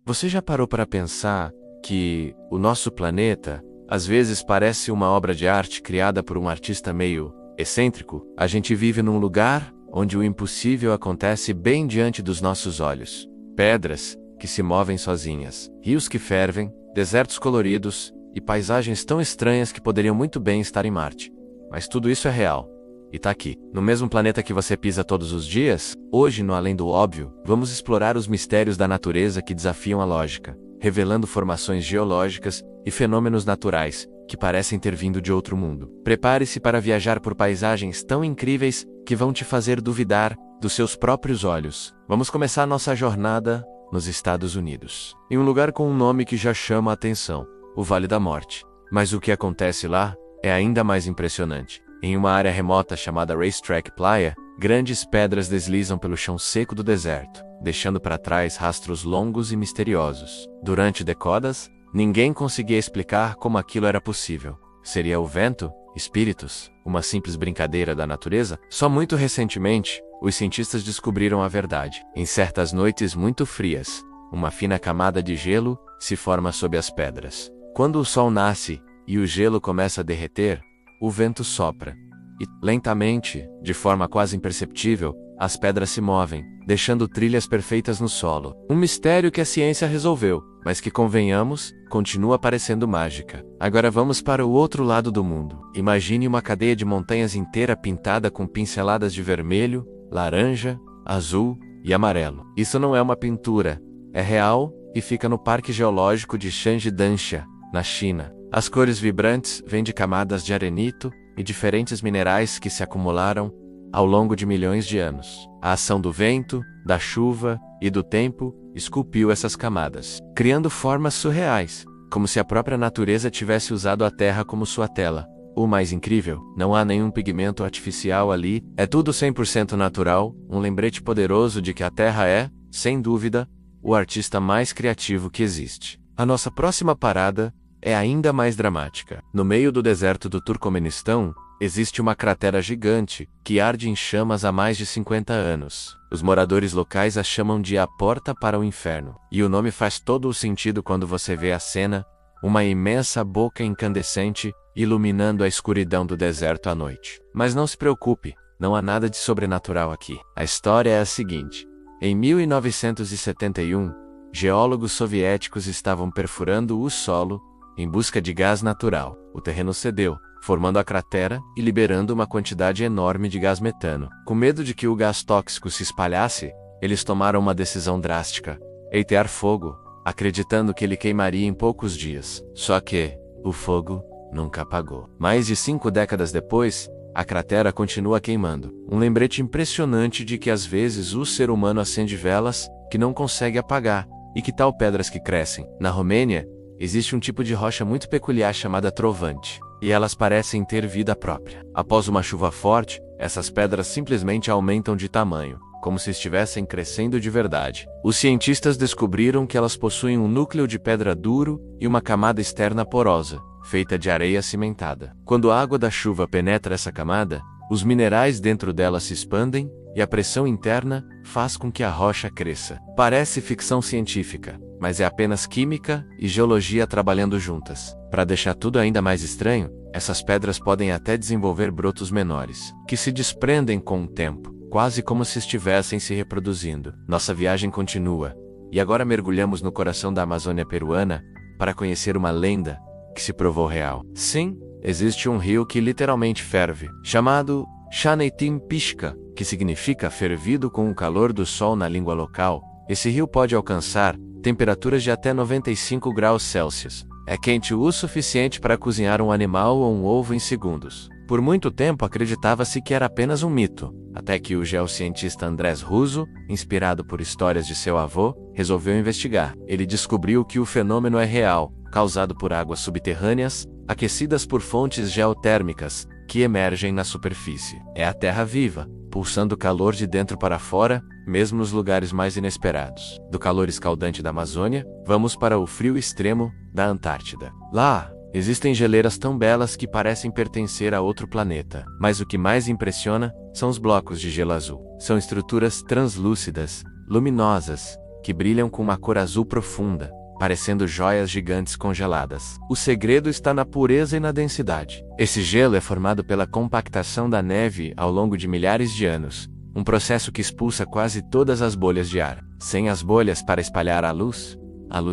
Você já parou para pensar que o nosso planeta, às vezes, parece uma obra de arte criada por um artista meio excêntrico? A gente vive num lugar onde o impossível acontece bem diante dos nossos olhos. Pedras que se movem sozinhas, rios que fervem, desertos coloridos e paisagens tão estranhas que poderiam muito bem estar em Marte. Mas tudo isso é real. E tá aqui, no mesmo planeta que você pisa todos os dias. Hoje, no Além do Óbvio, vamos explorar os mistérios da natureza que desafiam a lógica, revelando formações geológicas e fenômenos naturais que parecem ter vindo de outro mundo. Prepare-se para viajar por paisagens tão incríveis que vão te fazer duvidar dos seus próprios olhos. Vamos começar nossa jornada nos Estados Unidos, em um lugar com um nome que já chama a atenção: o Vale da Morte. Mas o que acontece lá é ainda mais impressionante. Em uma área remota chamada Racetrack Playa, grandes pedras deslizam pelo chão seco do deserto, deixando para trás rastros longos e misteriosos. Durante décadas, ninguém conseguia explicar como aquilo era possível. Seria o vento? Espíritos? Uma simples brincadeira da natureza? Só muito recentemente, os cientistas descobriram a verdade. Em certas noites muito frias, uma fina camada de gelo se forma sob as pedras. Quando o sol nasce e o gelo começa a derreter, o vento sopra, e, lentamente, de forma quase imperceptível, as pedras se movem, deixando trilhas perfeitas no solo. Um mistério que a ciência resolveu, mas que, convenhamos, continua parecendo mágica. Agora vamos para o outro lado do mundo. Imagine uma cadeia de montanhas inteira pintada com pinceladas de vermelho, laranja, azul e amarelo. Isso não é uma pintura, é real e fica no Parque Geológico de Changjidansha, na China. As cores vibrantes vêm de camadas de arenito e diferentes minerais que se acumularam ao longo de milhões de anos. A ação do vento, da chuva e do tempo esculpiu essas camadas, criando formas surreais, como se a própria natureza tivesse usado a Terra como sua tela. O mais incrível, não há nenhum pigmento artificial ali, é tudo 100% natural, um lembrete poderoso de que a Terra é, sem dúvida, o artista mais criativo que existe. A nossa próxima parada é ainda mais dramática. No meio do deserto do Turcomenistão, existe uma cratera gigante, que arde em chamas há mais de 50 anos. Os moradores locais a chamam de a Porta para o Inferno. E o nome faz todo o sentido quando você vê a cena, uma imensa boca incandescente, iluminando a escuridão do deserto à noite. Mas não se preocupe, não há nada de sobrenatural aqui. A história é a seguinte: em 1971, geólogos soviéticos estavam perfurando o solo em busca de gás natural. O terreno cedeu, formando a cratera e liberando uma quantidade enorme de gás metano. Com medo de que o gás tóxico se espalhasse, eles tomaram uma decisão drástica: atear fogo, acreditando que ele queimaria em poucos dias. Só que o fogo nunca apagou. Mais de 5 décadas depois, a cratera continua queimando. Um lembrete impressionante de que às vezes o ser humano acende velas que não consegue apagar. E que tal pedras que crescem? Na Romênia, existe um tipo de rocha muito peculiar chamada trovante, e elas parecem ter vida própria. Após uma chuva forte, essas pedras simplesmente aumentam de tamanho, como se estivessem crescendo de verdade. Os cientistas descobriram que elas possuem um núcleo de pedra duro e uma camada externa porosa, feita de areia cimentada. Quando a água da chuva penetra essa camada, os minerais dentro dela se expandem, e a pressão interna faz com que a rocha cresça. Parece ficção científica, mas é apenas química e geologia trabalhando juntas. Para deixar tudo ainda mais estranho, essas pedras podem até desenvolver brotos menores, que se desprendem com o tempo, quase como se estivessem se reproduzindo. Nossa viagem continua, e agora mergulhamos no coração da Amazônia peruana para conhecer uma lenda que se provou real. Sim, existe um rio que literalmente ferve, chamado Chaneitim-Pisca, que significa fervido com o calor do sol na língua local. Esse rio pode alcançar temperaturas de até 95 graus Celsius. É quente o suficiente para cozinhar um animal ou um ovo em segundos. Por muito tempo acreditava-se que era apenas um mito, até que o geocientista Andrés Russo, inspirado por histórias de seu avô, resolveu investigar. Ele descobriu que o fenômeno é real, causado por águas subterrâneas, aquecidas por fontes geotérmicas, que emergem na superfície. É a terra viva, pulsando calor de dentro para fora, mesmo nos lugares mais inesperados. Do calor escaldante da Amazônia, vamos para o frio extremo da Antártida. Lá, existem geleiras tão belas que parecem pertencer a outro planeta. Mas o que mais impressiona são os blocos de gelo azul. São estruturas translúcidas, luminosas, que brilham com uma cor azul profunda, parecendo joias gigantes congeladas. O segredo está na pureza e na densidade. Esse gelo é formado pela compactação da neve ao longo de milhares de anos, um processo que expulsa quase todas as bolhas de ar. Sem as bolhas para espalhar a luz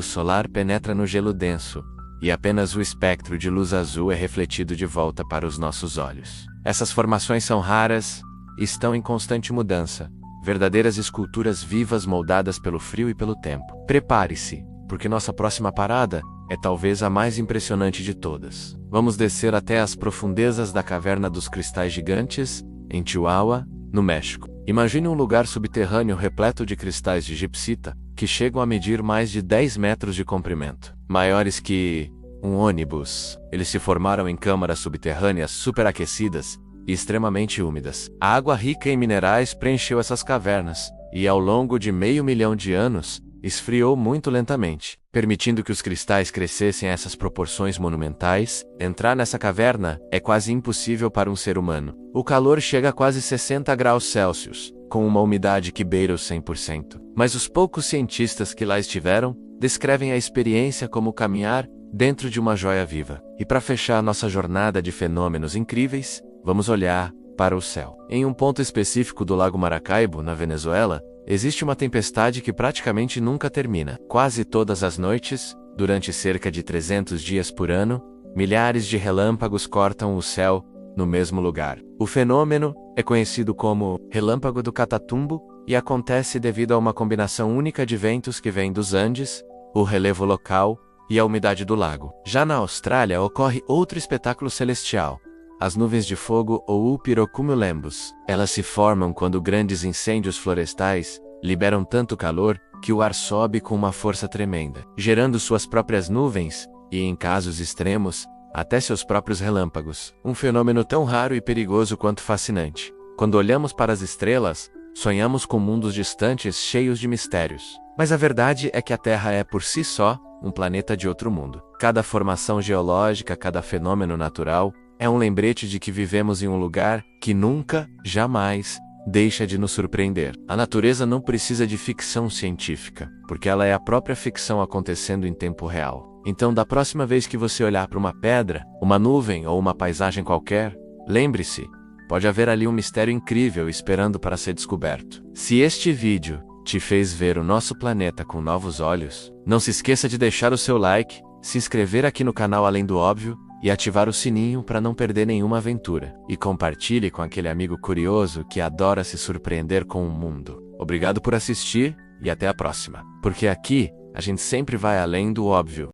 solar penetra no gelo denso, e apenas o espectro de luz azul é refletido de volta para os nossos olhos. Essas formações são raras e estão em constante mudança, verdadeiras esculturas vivas moldadas pelo frio e pelo tempo. Prepare-se, porque nossa próxima parada é talvez a mais impressionante de todas. Vamos descer até as profundezas da Caverna dos Cristais Gigantes, em Chihuahua, no México. Imagine um lugar subterrâneo repleto de cristais de gipsita, que chegam a medir mais de 10 metros de comprimento. Maiores que um ônibus. Eles se formaram em câmaras subterrâneas superaquecidas e extremamente úmidas. A água rica em minerais preencheu essas cavernas, e ao longo de 500 mil de anos, esfriou muito lentamente, permitindo que os cristais crescessem a essas proporções monumentais. Entrar nessa caverna é quase impossível para um ser humano. O calor chega a quase 60 graus Celsius, com uma umidade que beira os 100%. Mas os poucos cientistas que lá estiveram descrevem a experiência como caminhar dentro de uma joia viva. E para fechar nossa jornada de fenômenos incríveis, vamos olhar para o céu. Em um ponto específico do Lago Maracaibo, na Venezuela, existe uma tempestade que praticamente nunca termina. Quase todas as noites, durante cerca de 300 dias por ano, milhares de relâmpagos cortam o céu no mesmo lugar. O fenômeno é conhecido como Relâmpago do Catatumbo e acontece devido a uma combinação única de ventos que vêm dos Andes, o relevo local e a umidade do lago. Já na Austrália ocorre outro espetáculo celestial, as nuvens de fogo ou o pirocumulonimbus. Elas se formam quando grandes incêndios florestais liberam tanto calor que o ar sobe com uma força tremenda, gerando suas próprias nuvens e, em casos extremos, até seus próprios relâmpagos. Um fenômeno tão raro e perigoso quanto fascinante. Quando olhamos para as estrelas, sonhamos com mundos distantes cheios de mistérios. Mas a verdade é que a Terra é, por si só, um planeta de outro mundo. Cada formação geológica, cada fenômeno natural, é um lembrete de que vivemos em um lugar que nunca, jamais, deixa de nos surpreender. A natureza não precisa de ficção científica, porque ela é a própria ficção acontecendo em tempo real. Então, da próxima vez que você olhar para uma pedra, uma nuvem ou uma paisagem qualquer, lembre-se, pode haver ali um mistério incrível esperando para ser descoberto. Se este vídeo te fez ver o nosso planeta com novos olhos, não se esqueça de deixar o seu like, se inscrever aqui no canal Além do Óbvio e ativar o sininho para não perder nenhuma aventura. E compartilhe com aquele amigo curioso que adora se surpreender com o mundo. Obrigado por assistir e até a próxima. Porque aqui, a gente sempre vai além do óbvio.